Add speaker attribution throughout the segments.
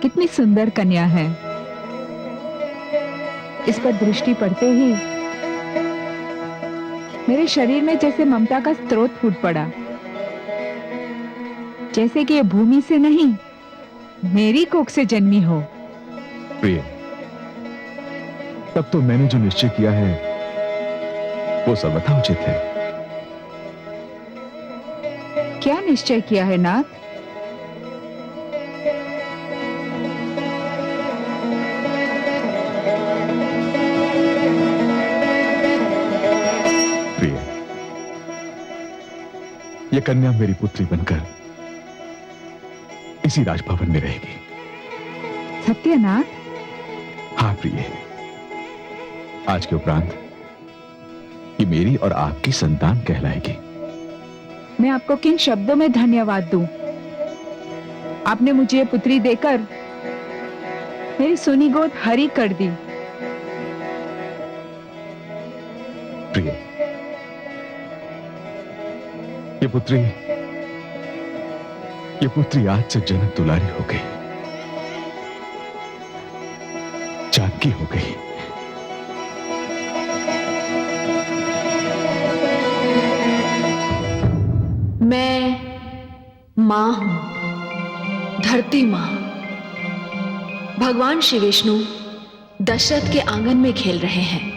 Speaker 1: कितनी सुंदर कन्या है। इस पर दृष्टि पड़ते ही मेरे शरीर में जैसे ममता का स्रोत फूट पड़ा, जैसे कि ये भूमि से नहीं मेरी कोख से जन्मी हो।
Speaker 2: प्रिय, तब तो मैंने जो निश्चय किया है वो सर्वथा उचित है।
Speaker 1: क्या निश्चय किया है नाथ?
Speaker 2: ये कन्या मेरी पुत्री बनकर इसी राजभवन में रहेगी।
Speaker 1: सत्यनाथ?
Speaker 2: हाँ प्रिय, आज के उपरांत ये मेरी और आपकी संतान कहलाएगी।
Speaker 1: मैं आपको किन शब्दों में धन्यवाद दूं? आपने मुझे ये पुत्री देकर मेरी सुनी गोद हरी कर दी।
Speaker 2: प्रिय, ये पुत्री आज से जनक दुलारी हो गई, जानकी हो गई।
Speaker 3: मैं मां हूं, धरती मां। भगवान श्री विष्णु दशरथ के आंगन में खेल रहे हैं।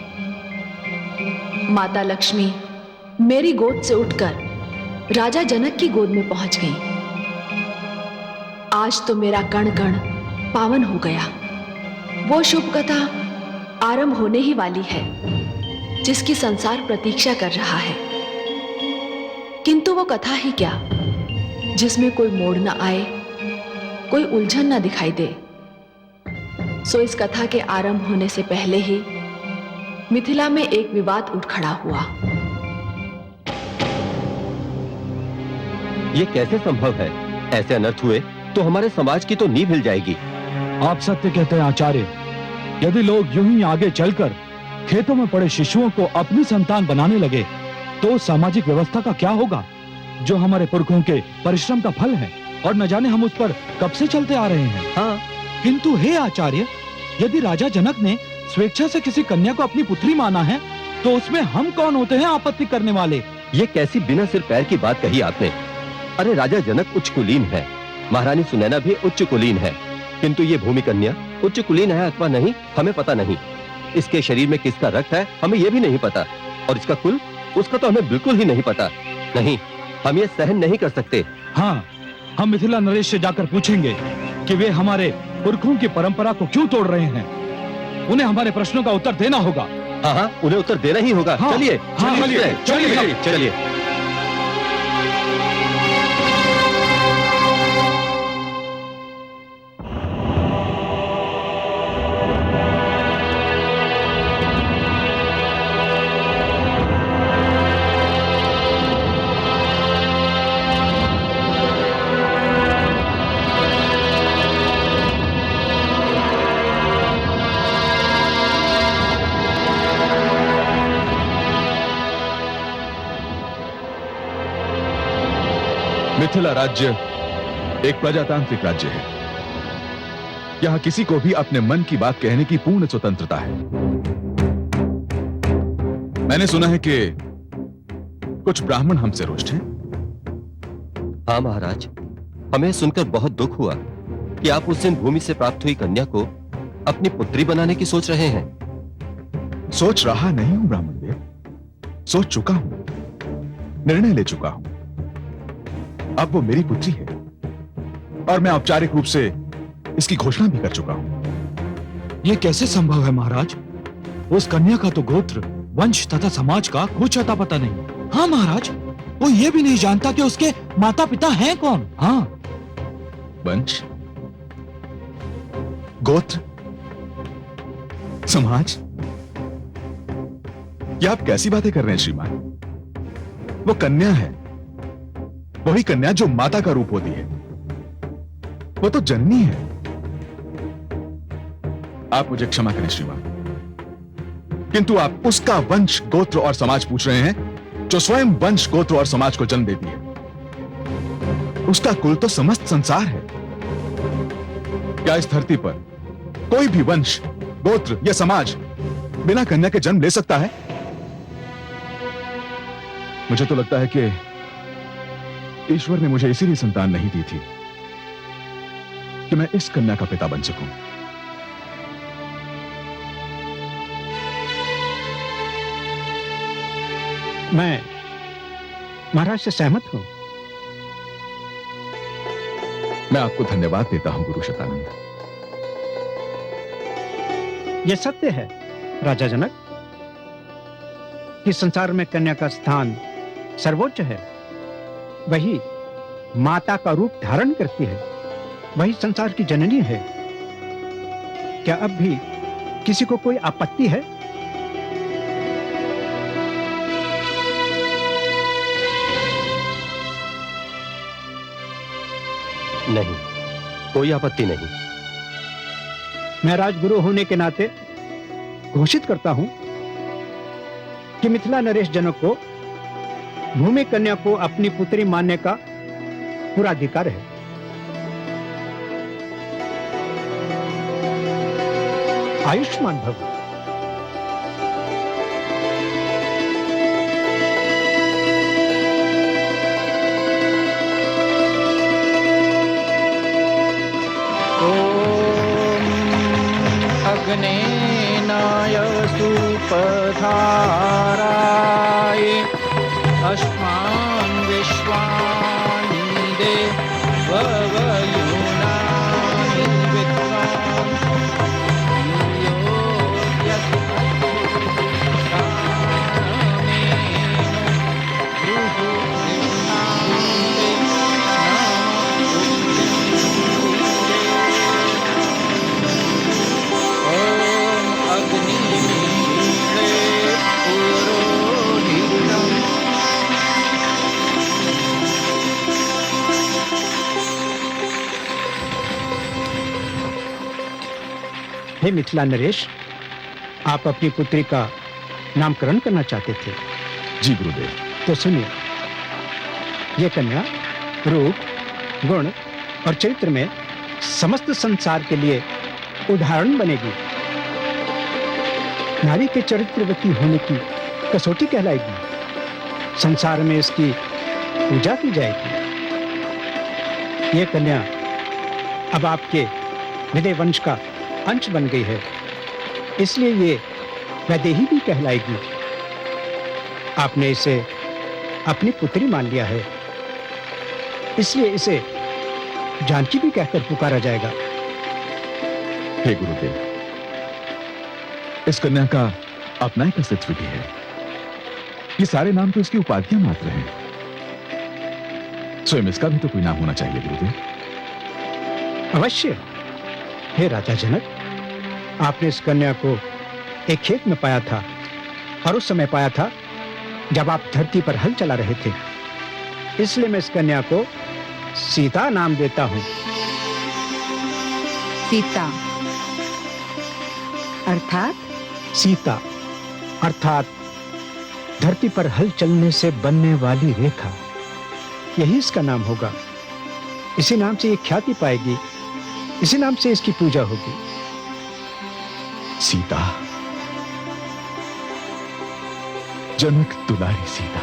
Speaker 3: माता लक्ष्मी मेरी गोद से उठकर राजा जनक की गोद में पहुंच गई। आज तो मेरा कण कण पावन हो गया। वो शुभ कथा आरंभ होने ही वाली है जिसकी संसार प्रतीक्षा कर रहा है। किंतु वो कथा ही क्या जिसमें कोई मोड़ न आए, कोई उलझन न दिखाई दे। सो इस कथा के आरंभ होने से पहले ही मिथिला में एक विवाद उठ खड़ा हुआ।
Speaker 4: ये कैसे संभव है? ऐसे अनर्थ हुए तो हमारे समाज की तो नींव हिल जाएगी।
Speaker 5: आप सत्य कहते हैं आचार्य। यदि लोग यूं ही आगे चलकर खेतों में पड़े शिशुओं को अपनी संतान बनाने लगे तो सामाजिक व्यवस्था का क्या होगा, जो हमारे पुरखों के परिश्रम का फल है और न जाने हम उस पर कब से चलते आ रहे हैं।
Speaker 4: हाँ,
Speaker 5: किंतु हे आचार्य, यदि राजा जनक ने स्वेच्छा से किसी कन्या को अपनी पुत्री माना है तो उसमें हम कौन होते हैं आपत्ति करने वाले?
Speaker 4: ये कैसी बिना सिर पैर की बात कही आपने। अरे राजा जनक उच्च कुलीन है, महारानी सुनैना भी उच्च कुलीन है, किंतु ये भूमि कन्या उच्च कुलीन है अथवा नहीं हमें पता नहीं। इसके शरीर में किसका रक्त है हमें ये भी नहीं पता, और इसका कुल उसका तो हमें बिल्कुल ही नहीं पता। नहीं, हम ये सहन नहीं कर सकते।
Speaker 5: हाँ, हम मिथिला नरेश से जाकर पूछेंगे कि वे हमारे पुरखों की परंपरा को क्यों तोड़ रहे हैं। उन्हें हमारे प्रश्नों का उत्तर देना होगा।
Speaker 4: हाँ हाँ, उन्हें उत्तर देना ही होगा।
Speaker 5: हाँ,
Speaker 4: चलिए
Speaker 5: हाँ,
Speaker 4: चलिए चलिए चलिए।
Speaker 2: मिथिला राज्य एक प्रजातांत्रिक राज्य है। यहां किसी को भी अपने मन की बात कहने की पूर्ण स्वतंत्रता है। मैंने सुना है कि कुछ ब्राह्मण हमसे रुष्ट हैं।
Speaker 4: हाँ महाराज, हमें सुनकर बहुत दुख हुआ कि आप उस दिन भूमि से प्राप्त हुई कन्या को अपनी पुत्री बनाने की सोच रहे हैं।
Speaker 2: सोच रहा नहीं हूं ब्राह्मण देव, सोच चुका हूं, निर्णय ले चुका हूं। अब वो मेरी पुत्री है और मैं औपचारिक रूप से इसकी घोषणा भी कर चुका हूं।
Speaker 5: ये कैसे संभव है महाराज? उस कन्या का तो गोत्र, वंश तथा समाज का कुछ अता पता नहीं। हाँ महाराज, वो ये भी नहीं जानता कि उसके माता पिता हैं कौन। हाँ,
Speaker 2: वंश, गोत्र, समाज, ये आप कैसी बातें कर रहे हैं श्रीमान? वो कन्या है, वही कन्या जो माता का रूप होती है। वो तो जननी है। आप मुझे क्षमा करें श्रीमान, किंतु आप उसका वंश, गोत्र और समाज पूछ रहे हैं जो स्वयं वंश, गोत्र और समाज को जन्म देती है। उसका कुल तो समस्त संसार है। क्या इस धरती पर कोई भी वंश, गोत्र या समाज बिना कन्या के जन्म ले सकता है? मुझे तो लगता है कि ईश्वर ने मुझे इसीलिए संतान नहीं दी थी कि मैं इस कन्या का पिता बन सकूं।
Speaker 6: मैं महाराज से सहमत हूं।
Speaker 2: मैं आपको धन्यवाद देता हूं गुरु शतानंद।
Speaker 6: यह सत्य है राजा जनक कि संसार में कन्या का स्थान सर्वोच्च है। वही माता का रूप धारण करती है, वही संसार की जननी है। क्या अब भी किसी को कोई आपत्ति है?
Speaker 4: नहीं, कोई आपत्ति नहीं।
Speaker 6: मैं राजगुरु होने के नाते घोषित करता हूं कि मिथिला नरेश जनक को भूमि कन्या को अपनी पुत्री मानने का पूरा अधिकार है। आयुष्मान भव।
Speaker 7: अग्नेनाय सुपधाराय अस्मान् विश्वानि देवयुनानि विद्वान् यूयो यस्पति कामेनो गृहुर्नान्ते
Speaker 6: हे मिथिला नरेश, आप अपनी पुत्री का नामकरण करना चाहते थे।
Speaker 2: जी गुरुदेव।
Speaker 6: तो सुनिए, यह कन्या रूप, गुण और चरित्र में समस्त संसार के लिए उदाहरण बनेगी। नारी के चरित्रवती होने की कसौटी कहलाएगी। संसार में इसकी पूजा की जाएगी। यह कन्या अब आपके विदय वंश का अंश बन गई है, इसलिए ये वैदेही भी कहलाएगी। आपने इसे अपनी पुत्री मान लिया है, इसलिए इसे जानकी भी कहकर पुकारा जाएगा।
Speaker 2: हे गुरुदेव, इस कन्या का अपना एक अस्तित्व भी है। ये सारे नाम तो इसकी उपाधियां मात्र हैं। स्वयं इसका भी तो कोई नाम होना चाहिए गुरुदेव।
Speaker 6: अवश्य। हे राजा जनक, आपने इस कन्या को एक खेत में पाया था, और उस समय पाया था जब आप धरती पर हल चला रहे थे। इसलिए मैं इस कन्या को सीता नाम देता हूं।
Speaker 1: सीता अर्थात?
Speaker 6: सीता अर्थात धरती पर हल चलने से बनने वाली रेखा, यही इसका नाम होगा। इसी नाम से ये ख्याति पाएगी, इसी नाम से इसकी पूजा होगी।
Speaker 2: सीता, जनक दुलारी सीता।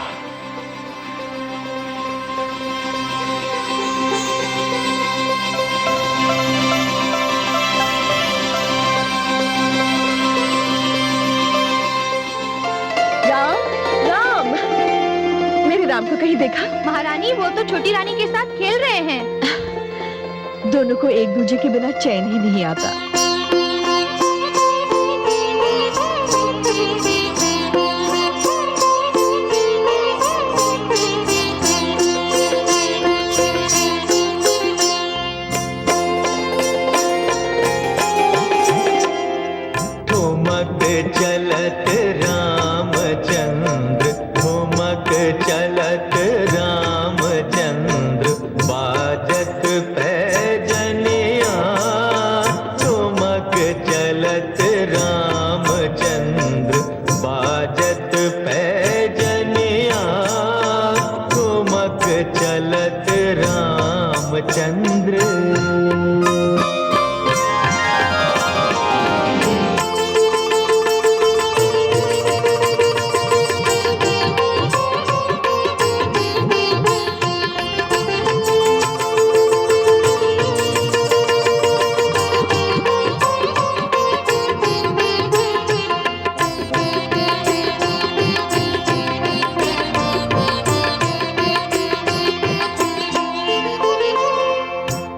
Speaker 3: राम, राम, मेरे राम को कहीं देखा?
Speaker 8: महारानी, वो तो छोटी रानी के साथ खेल रहे हैं।
Speaker 3: दोनों को एक दूसरे के बिना चैन ही नहीं आता।
Speaker 7: ठुमक चलत रामचंद्र, ठुमक चलत रामचंद्र, बाजत पैजन चलत रामचंद्र।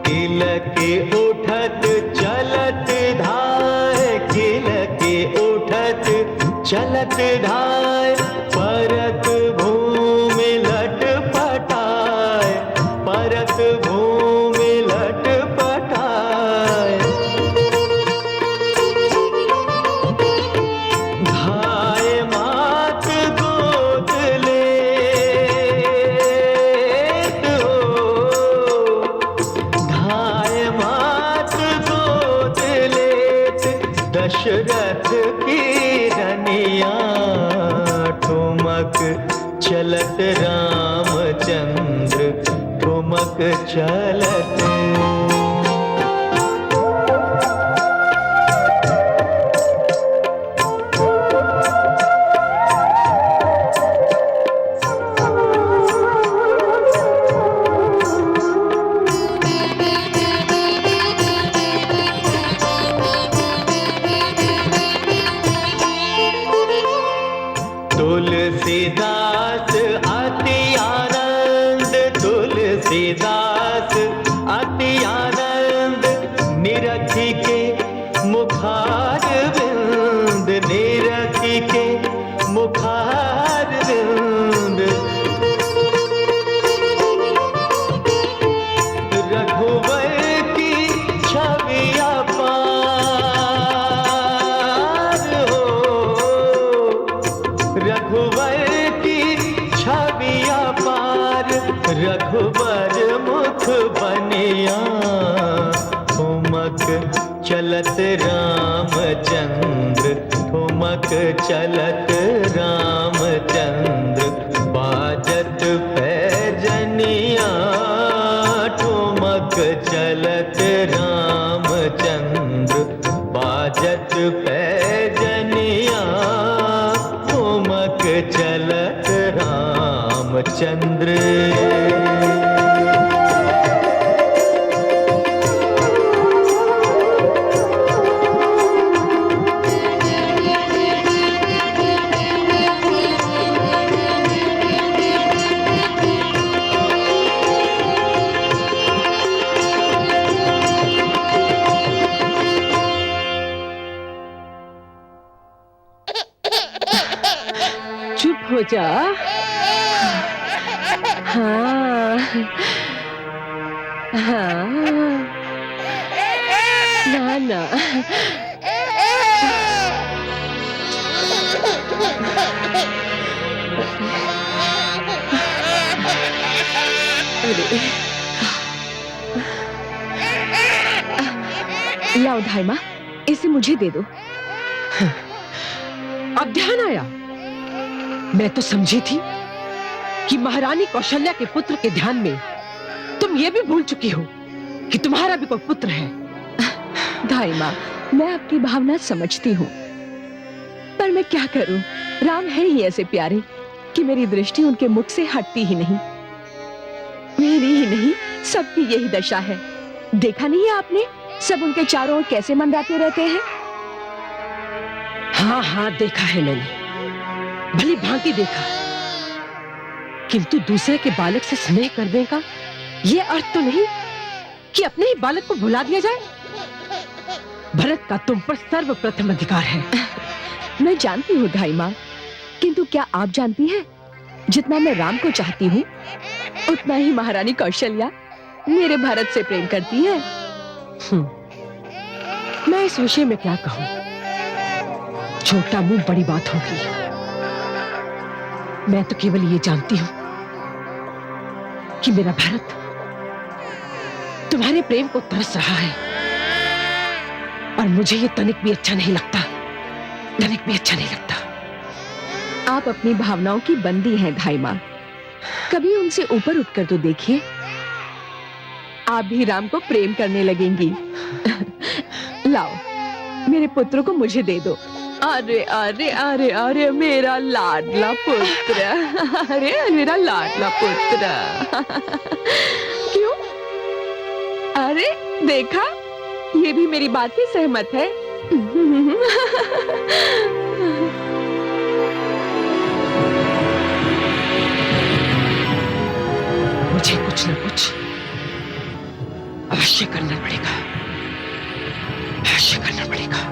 Speaker 7: किलके उठत चलत धाय, किलके उठत चलत धाय, परत भूमि लटपटाय, परत भूमि लटपटाय। धाय मात गोद लेत हो, धाय मात गोद लेत, दशरथ की रनिया, ठुमक चलत रामचंद्र, ठुमक चलत। तुलसीदास अति आनंद, तुलसीदास अति आनंद, निरखी के मुखार विंद, निरखी के मुखार विंद। रघुवर की छवि अपार हो, रघुवर की छवि अपार, रघुवर मुख बनिया, ठुमक चलत रामचंद्र, ठुमक चलत रामचंद्र, बाजत पैजनिया, ठुमक चलत रामचंद्र, बाजत पैजनिया, ठुमक चलत रामचंद्र।
Speaker 9: चुप हो जा। हाँ हाँ, ना ना, अरे
Speaker 1: लाओ धाई माँ, इसे मुझे दे दो।
Speaker 9: अब ध्यान आया। मैं तो समझी थी कि महारानी कौशल्या के पुत्र के ध्यान में तुम ये भी भूल चुकी हो कि तुम्हारा भी कोई पुत्र है।
Speaker 1: धाई माँ, मैं आपकी भावना समझती हूँ, पर मैं क्या करूँ, राम है ही ऐसे प्यारे कि मेरी दृष्टि उनके मुख से हटती ही नहीं। मेरी ही नहीं, सबकी यही दशा है। देखा नहीं है आपने, सब उनके चारों ओर कैसे मंडराते रहते हैं।
Speaker 9: हाँ हाँ, देखा है मैंने, भली भांति देखा। किंतु दूसरे के बालक से स्नेह करने का ये अर्थ तो नहीं कि अपने ही बालक को भुला दिया जाए। भरत का तुम पर सर्वप्रथम अधिकार है।
Speaker 1: मैं जानती हूँ धाई माँ, किंतु क्या आप जानती हैं, जितना मैं राम को चाहती हूँ, उतना ही महारानी कौशल्या मेरे भरत से प्रेम करती है।
Speaker 9: मैं इस विषय में क्या कहूँ, छोटा मुंह बड़ी बात होगी। मैं तो केवल ये जानती हूँ कि मेरा भरत तुम्हारे प्रेम को तरस रहा है, और मुझे ये तनिक भी अच्छा नहीं लगता, तनिक भी अच्छा नहीं लगता।
Speaker 1: आप अपनी भावनाओं की बंदी हैं धाई माँ। कभी उनसे ऊपर उठकर तो देखिए, आप भी राम को प्रेम करने लगेंगी। लाओ, मेरे पुत्र को मुझे दे दो। अरे अरे अरे अरे मेरा लाडला पुत्र, अरे मेरा लाडला पुत्र। क्यों? अरे देखा, ये भी मेरी बात से सहमत है।
Speaker 9: मुझे कुछ न कुछ अवश्य करना पड़ेगा, अवश्य करना पड़ेगा।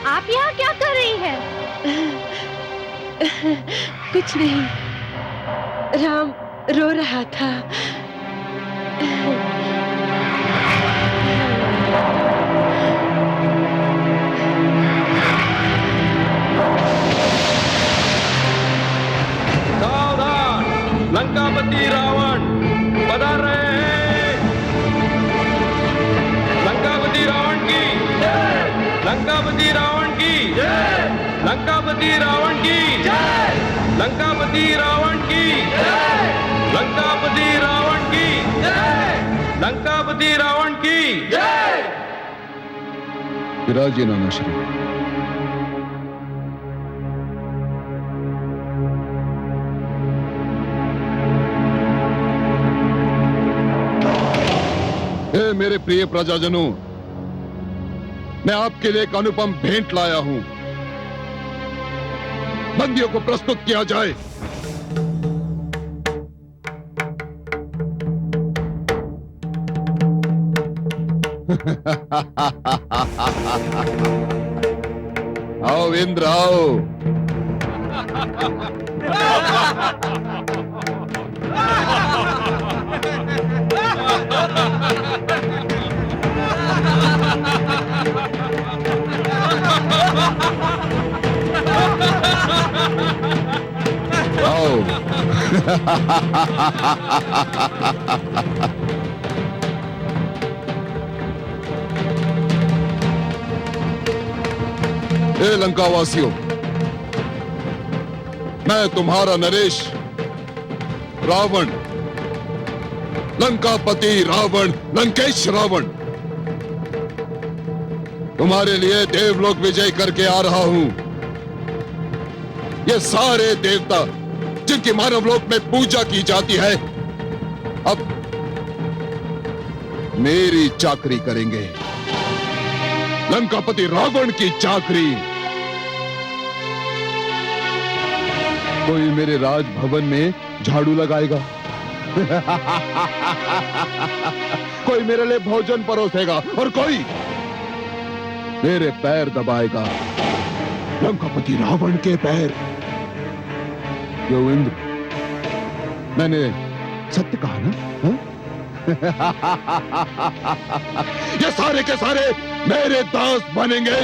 Speaker 8: आप यहाँ क्या कर रही हैं?
Speaker 9: कुछ नहीं, राम रो रहा था।
Speaker 10: सावधान, लंकापति रावण पधार रहे हैं। लंकापति रावण की जय, लंकापति रावण की जय, लंकापति रावण की जय, लंकापति रावण की जय, लंकापति रावण की जय, लंकापति रावण की जय।
Speaker 2: विराजिए नाना श्री। हे मेरे प्रिय प्रजाजनों, मैं आपके लिए एक अनुपम भेंट लाया हूं। बंदियों को प्रस्तुत किया जाए। आओ इंद्र आओ। आओ। हे लंकावासियों, मैं तुम्हारा नरेश रावण, लंकापति रावण, लंकेश रावण, तुम्हारे लिए देवलोक विजय करके आ रहा हूं। ये सारे देवता जिनकी मानवलोक में पूजा की जाती है, अब मेरी चाकरी करेंगे, लंकापति रावण की चाकरी। कोई मेरे राजभवन में झाड़ू लगाएगा, कोई मेरे लिए भोजन परोसेगा और कोई मेरे पैर दबाएगा, लंकापति रावण के पैर। क्यों इंद्र, मैंने सत्य कहा ना? ये सारे के सारे मेरे दास बनेंगे।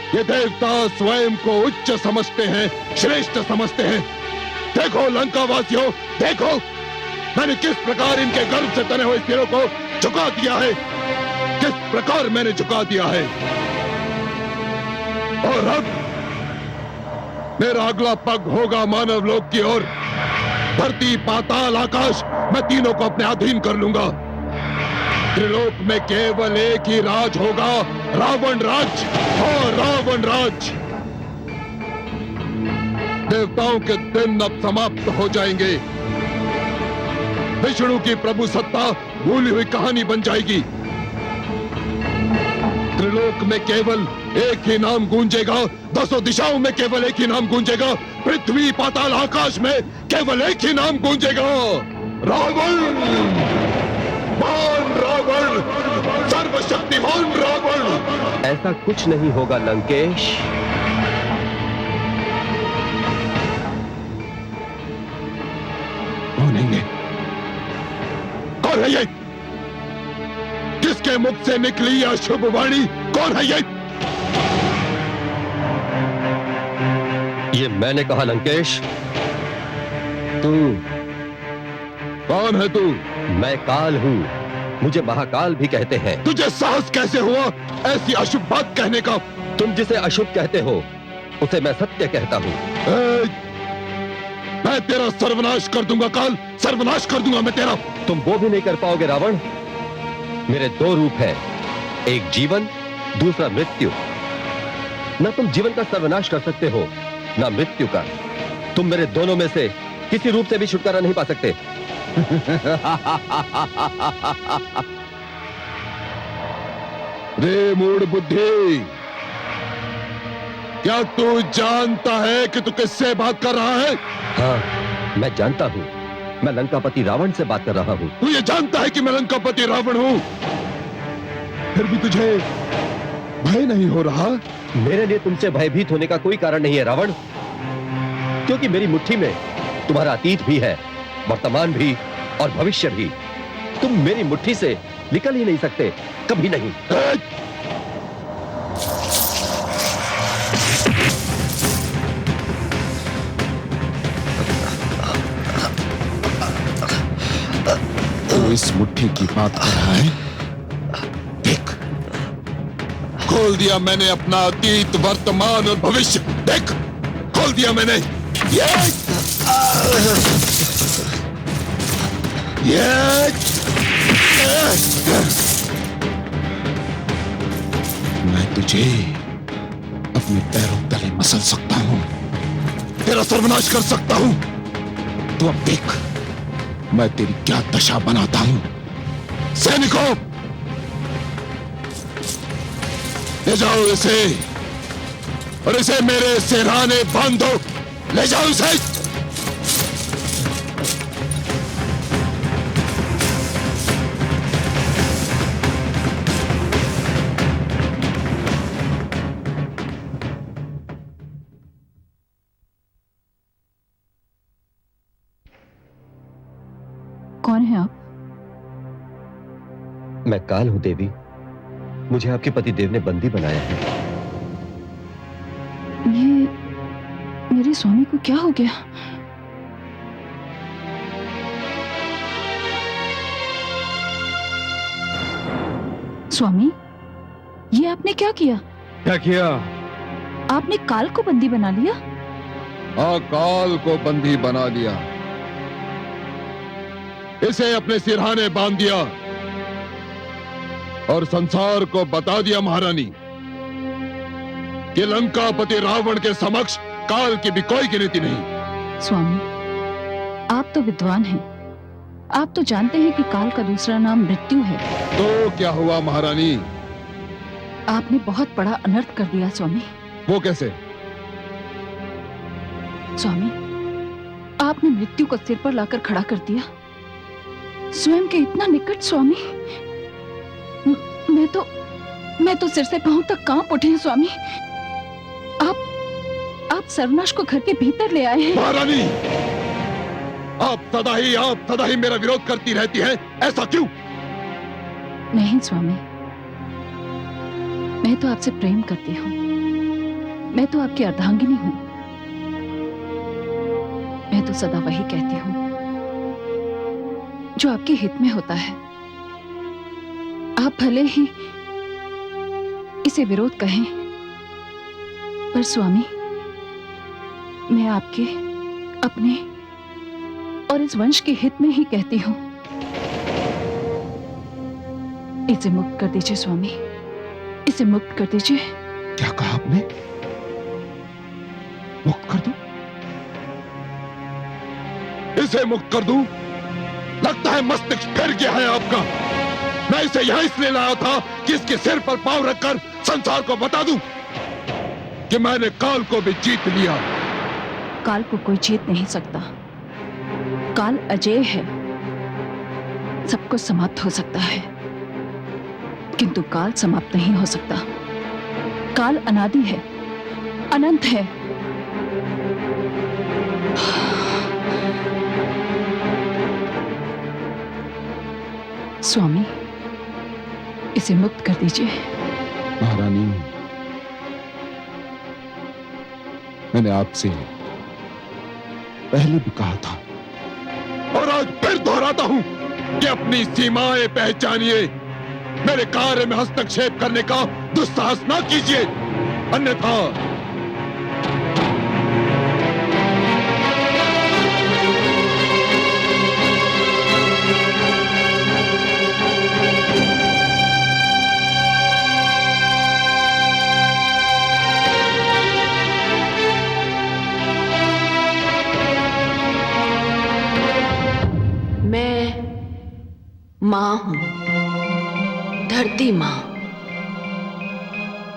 Speaker 2: ये देवता स्वयं को उच्च समझते हैं, श्रेष्ठ समझते हैं। देखो लंकावासियों, देखो मैंने किस प्रकार इनके गर्भ से तने हुए सिरों को झुका दिया है, किस प्रकार मैंने झुका दिया है। और अब मेरा अगला पग होगा मानव लोक की ओर। धरती, पाताल, आकाश, मैं तीनों को अपने अधीन कर लूंगा। त्रिलोक में केवल एक ही राज होगा, रावण राज। हाँ, रावण राज। देवताओं के दिन अब समाप्त हो जाएंगे। विष्णु की प्रभु सत्ता भूली हुई कहानी बन जाएगी। त्रिलोक में केवल एक ही नाम गूंजेगा, दसों दिशाओं में केवल एक ही नाम गूंजेगा, पृथ्वी, पाताल, आकाश में केवल एक ही नाम गूंजेगा, रावण। महान रावण, सर्वशक्तिमान रावण।
Speaker 4: ऐसा कुछ नहीं होगा लंकेश।
Speaker 2: कौन है ये? कौन है ये? किसके मुख से निकली यह शुभ वाणी? कौन है ये?
Speaker 4: ये मैंने कहा लंकेश। तू
Speaker 2: कौन है तू?
Speaker 4: मैं काल हूँ, मुझे महाकाल भी कहते हैं।
Speaker 2: तुझे साहस कैसे हुआ ऐसी अशुभ बात कहने का?
Speaker 4: तुम जिसे अशुभ कहते हो उसे मैं सत्य कहता हूँ।
Speaker 2: मैं तेरा सर्वनाश कर दूंगा काल, सर्वनाश कर दूंगा मैं तेरा।
Speaker 4: तुम वो भी नहीं कर पाओगे रावण। मेरे दो रूप हैं, एक जीवन, दूसरा मृत्यु। ना तुम जीवन का सर्वनाश कर सकते हो, ना मृत्यु का। तुम मेरे दोनों में से किसी रूप से भी छुटकारा नहीं पा सकते।
Speaker 2: रे मूढ़ बुद्धि, क्या तू जानता है कि तू किससे बात कर रहा है?
Speaker 4: हाँ, मैं जानता हूँ। मैं लंकापति रावण से बात कर रहा हूँ।
Speaker 2: तू ये जानता है कि मैं लंकापति रावण हूँ, फिर भी तुझे भय नहीं हो रहा?
Speaker 4: मेरे लिए तुमसे भयभीत होने का कोई कारण नहीं है रावण, क्योंकि मेरी मुट्ठी में तुम्हारा अतीत भी है, वर्तमान भी और भविष्य भी। तुम मेरी मुट्ठी से निकल ही नहीं सकते, कभी नहीं।
Speaker 2: तू इस मुट्ठी की बात कर रहा है? देख, खोल दिया मैंने अपना अतीत, वर्तमान और भविष्य। देख, खोल दिया मैंने। मैं तुझे अपने पैरों तले मसल सकता हूं, तेरा सर्वनाश कर सकता हूं। तू अब देख मैं तेरी क्या दशा बनाता हूं। सैनिकों, ले जाओ इसे और इसे मेरे सिरहाने बांधो। ले जाओ इसे।
Speaker 1: कौन है आप?
Speaker 4: मैं काल हूं देवी, मुझे आपके पति देव ने बंदी बनाया है।
Speaker 1: ये मेरे स्वामी को क्या हो गया? स्वामी, ये आपने क्या किया?
Speaker 5: क्या किया?
Speaker 1: आपने काल को बंदी बना लिया?
Speaker 2: हाँ, काल को बंदी बना लिया, इसे अपने सिरहाने बांध दिया और संसार को बता दिया महारानी कि लंकापति रावण के समक्ष काल की भी कोई गिनती नहीं।
Speaker 1: स्वामी, आप तो विद्वान हैं, आप तो जानते हैं कि काल का दूसरा नाम मृत्यु है।
Speaker 2: तो क्या हुआ महारानी?
Speaker 1: आपने बहुत बड़ा अनर्थ कर दिया स्वामी।
Speaker 2: वो कैसे?
Speaker 1: स्वामी, आपने मृत्यु को सिर पर लाकर खड़ा कर दिया, स्वयं के इतना निकट। स्वामी, मैं तो सिर से पांव तक कांप उठे हैं स्वामी। आप सर्वनाश को घर के भीतर ले आए हैं।
Speaker 2: महारानी, आप सदा ही मेरा विरोध करती रहती है, ऐसा क्यों?
Speaker 1: नहीं स्वामी, मैं तो आपसे प्रेम करती हूँ। मैं तो आपकी अर्धांगिनी हूँ। मैं तो सदा वही कहती हूँ जो आपके हित में होता है। आप भले ही इसे विरोध कहें, पर स्वामी, मैं आपके, अपने और इस वंश के हित में ही कहती हूँ। इसे मुक्त कर दीजिए स्वामी, इसे मुक्त कर दीजिए।
Speaker 2: क्या कहा आपने? मुक्त कर दूं? इसे मुक्त कर दूं? लगता है मस्तिष्क फिर गया है आपका। मैं इसे यहां इसलिए लाया था कि इसके सिर पर पांव रखकर संसार को बता दूं कि मैंने काल को भी जीत लिया।
Speaker 1: काल को कोई जीत नहीं सकता। काल अजेय है, सब कुछ समाप्त हो सकता है, किंतु काल समाप्त नहीं हो सकता। काल अनादि है, अनंत है। स्वामी, इसे मुक्त कर दीजिए।
Speaker 2: महारानी, मैंने आपसे पहले भी कहा था और आज फिर दोहराता हूं कि अपनी सीमाएं पहचानिए। मेरे कार्य में हस्तक्षेप करने का दुस्साहस ना कीजिए, अन्यथा
Speaker 3: मैं मां हूं, धरती मां।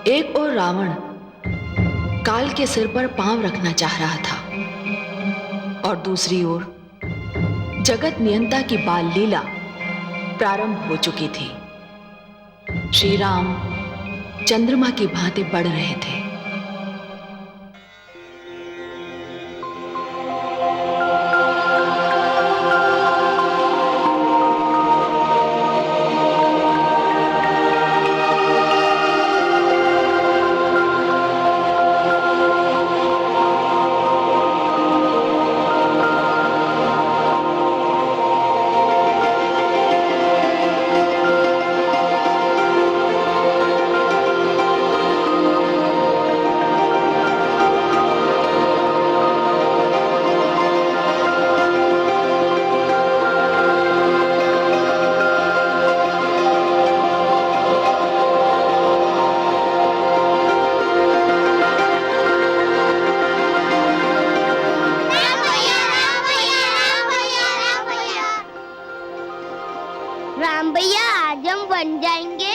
Speaker 3: एक और रावण काल के सिर पर पांव रखना चाह रहा था और दूसरी ओर जगत नियंता की बाल लीला प्रारंभ हो चुकी थी। श्री राम चंद्रमा की भांति बढ़ रहे थे।
Speaker 8: राम भैया, आज हम बन जाएंगे।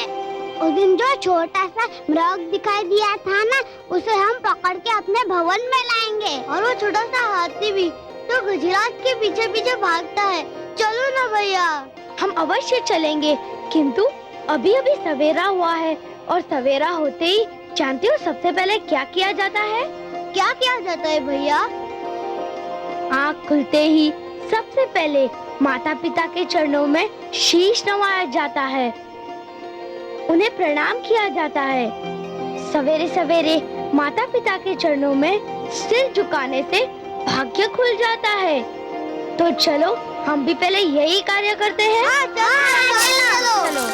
Speaker 8: उस दिन जो छोटा सा मृग दिखाई दिया था ना, उसे हम पकड़ के अपने भवन में लाएंगे। और वो छोटा सा हाथी भी तो गुजरात के पीछे पीछे भागता है। चलो ना भैया। हम अवश्य चलेंगे, किंतु अभी अभी सवेरा हुआ है और सवेरा होते ही जानते हो सबसे पहले क्या किया जाता है? क्या किया जाता है भैया? आँख खुलते ही सबसे पहले माता पिता के चरणों में शीश नवाया जाता है, उन्हें प्रणाम किया जाता है। सवेरे सवेरे माता पिता के चरणों में सिर झुकाने से भाग्य खुल जाता है। तो चलो हम भी पहले यही कार्य करते हैं। चलो।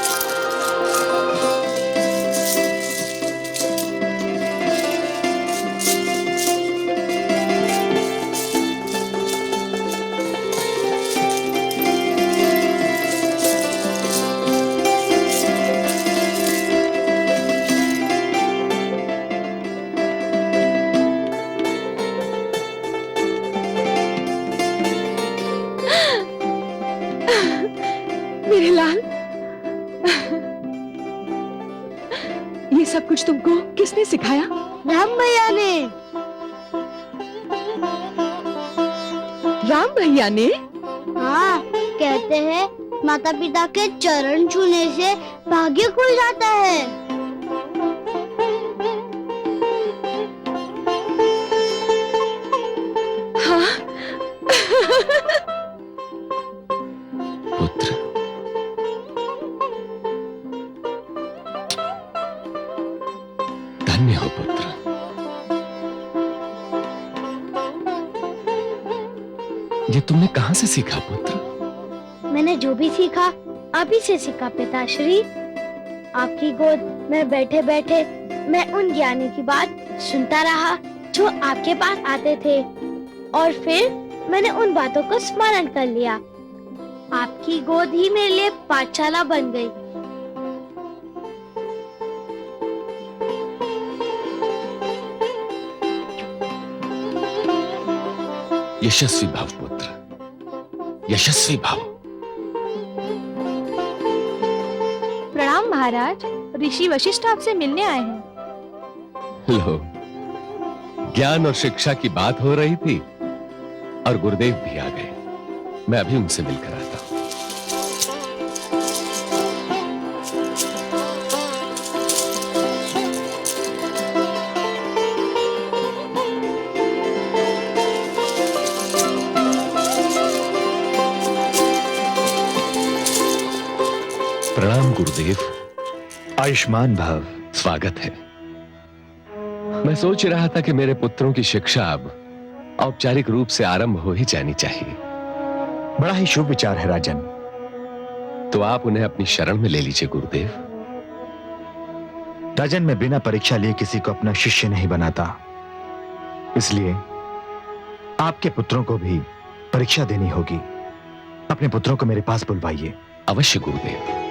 Speaker 1: मेरे लाल, ये सब कुछ तुमको किसने सिखाया?
Speaker 8: राम भैया ने।
Speaker 1: राम भैया ने?
Speaker 8: हाँ, कहते हैं माता पिता के चरण छूने से भाग्य खुल जाता है।
Speaker 1: हाँ।
Speaker 11: धन्य हो पुत्र। ये तुमने कहां से सीखा पुत्र?
Speaker 8: मैंने जो भी सीखा आप ही से सीखा पिताश्री। आपकी गोद में बैठे बैठे मैं उन ज्ञानी की बात सुनता रहा जो आपके पास आते थे, और फिर मैंने उन बातों को स्मरण कर लिया। आपकी गोद ही मेरे लिए पाठशाला बन गई।
Speaker 11: यशस्वी भव पुत्र, यशस्वी भव।
Speaker 8: प्रणाम महाराज, ऋषि वशिष्ठ आपसे मिलने आए हैं।
Speaker 11: लो, ज्ञान और शिक्षा की बात हो रही थी और गुरुदेव भी आ गए। मैं अभी उनसे मिलकर आता हूं। प्रणाम गुरुदेव।
Speaker 2: आयुष्मान भव।
Speaker 11: स्वागत है। मैं सोच रहा था कि मेरे पुत्रों की शिक्षा अब औपचारिक रूप से आरंभ हो ही जानी चाहिए।
Speaker 2: बड़ा ही शुभ विचार है राजन।
Speaker 11: तो आप उन्हें अपनी शरण में ले लीजिए गुरुदेव।
Speaker 2: राजन, मैं बिना परीक्षा लिए किसी को अपना शिष्य नहीं बनाता, इसलिए आपके पुत्रों को भी परीक्षा देनी होगी। अपने पुत्रों को मेरे पास बुलवाइए।
Speaker 11: अवश्य गुरुदेव।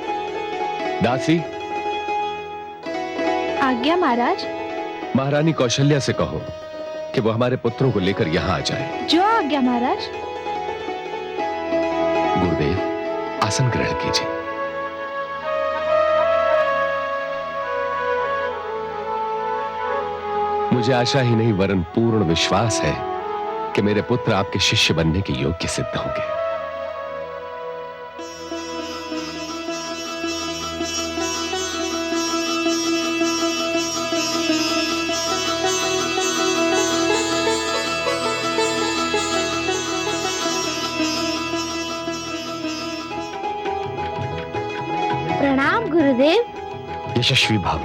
Speaker 11: दासी,
Speaker 8: आज्ञा महाराज।
Speaker 11: महारानी कौशल्या से कहो कि वो हमारे पुत्रों को लेकर यहां आ जाए।
Speaker 8: जो आज्ञा महाराज।
Speaker 11: गुरुदेव, आसन ग्रहण कीजिए। मुझे आशा ही नहीं वरन पूर्ण विश्वास है कि मेरे पुत्र आपके शिष्य बनने के योग्य सिद्ध होंगे।
Speaker 8: प्रणाम गुरुदेव।
Speaker 2: यशस्वी भव।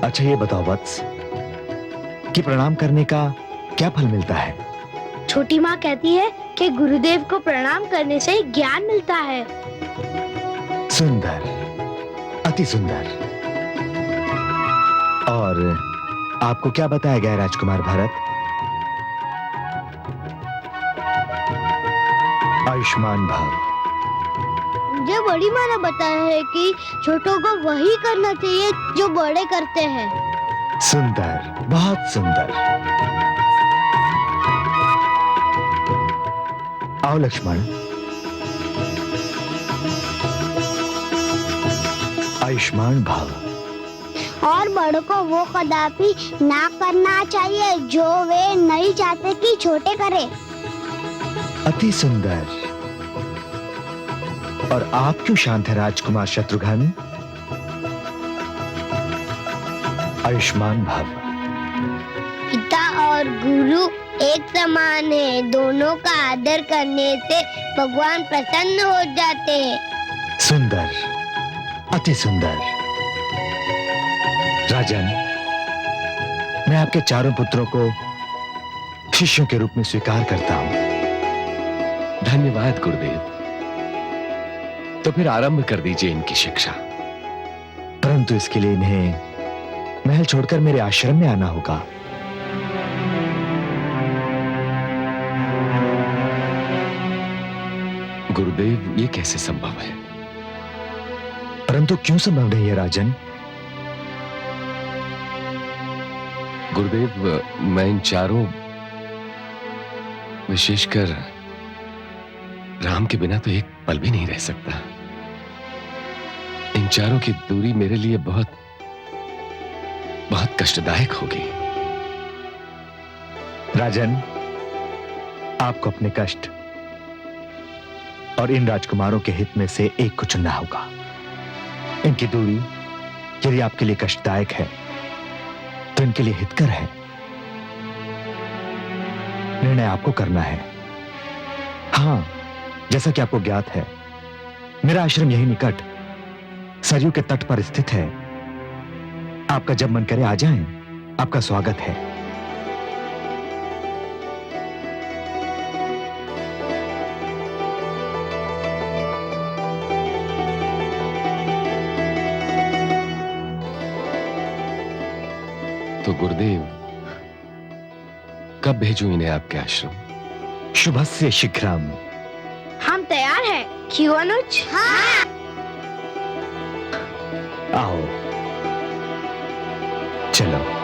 Speaker 2: अच्छा ये बताओ वत्स कि प्रणाम करने का क्या फल मिलता है?
Speaker 8: छोटी माँ कहती है कि गुरुदेव को प्रणाम करने से ज्ञान मिलता है।
Speaker 2: सुंदर, अति सुंदर। और आपको क्या बताया गया राजकुमार भरत? आयुष्मान भव।
Speaker 8: मुझे बड़ी माँ ने बताया है कि छोटों को वही करना चाहिए जो बड़े करते हैं।
Speaker 2: सुंदर, बहुत सुंदर। आओ लक्ष्मण। आयुष्मान भव।
Speaker 8: और बड़ों को वो कदापि ना करना चाहिए जो वे नहीं चाहते कि छोटे करें।
Speaker 2: अति सुंदर। और आप क्यों शांत है राजकुमार शत्रुघ्न? आयुष्मान भव।
Speaker 8: पिता और गुरु एक समान है, दोनों का आदर करने से भगवान प्रसन्न हो जाते हैं।
Speaker 2: सुंदर, अति सुंदर। राजन, मैं आपके चारों पुत्रों को शिष्यों के रूप में स्वीकार करता हूं।
Speaker 11: धन्यवाद गुरुदेव। तो फिर आरंभ कर दीजिए इनकी शिक्षा।
Speaker 2: परंतु इसके लिए इन्हें महल छोड़कर मेरे आश्रम में आना होगा।
Speaker 11: गुरुदेव, ये कैसे संभव है?
Speaker 2: परंतु क्यों संभव नहीं है राजन?
Speaker 11: गुरुदेव, मैं इन चारों, विशेषकर राम के बिना तो एक पल भी नहीं रह सकता। इन चारों की दूरी मेरे लिए बहुत बहुत कष्टदायक होगी।
Speaker 2: राजन, आपको अपने कष्ट और इन राजकुमारों के हित में से एक को चुनना होगा। इनकी दूरी यदि आपके लिए कष्टदायक है तो इनके लिए हितकर है। निर्णय आपको करना है। हाँ, जैसा कि आपको ज्ञात है, मेरा आश्रम यही निकट
Speaker 12: सरयू के तट पर स्थित है। आपका जब मन करे आ जाएं, आपका स्वागत है।
Speaker 11: तो गुरुदेव, कब भेजूं इन्हें आपके आश्रम?
Speaker 12: शुभस्य शीघ्रम।
Speaker 8: हम तैयार हैं। क्यों अनुज? हाँ।
Speaker 12: आओ, चलो।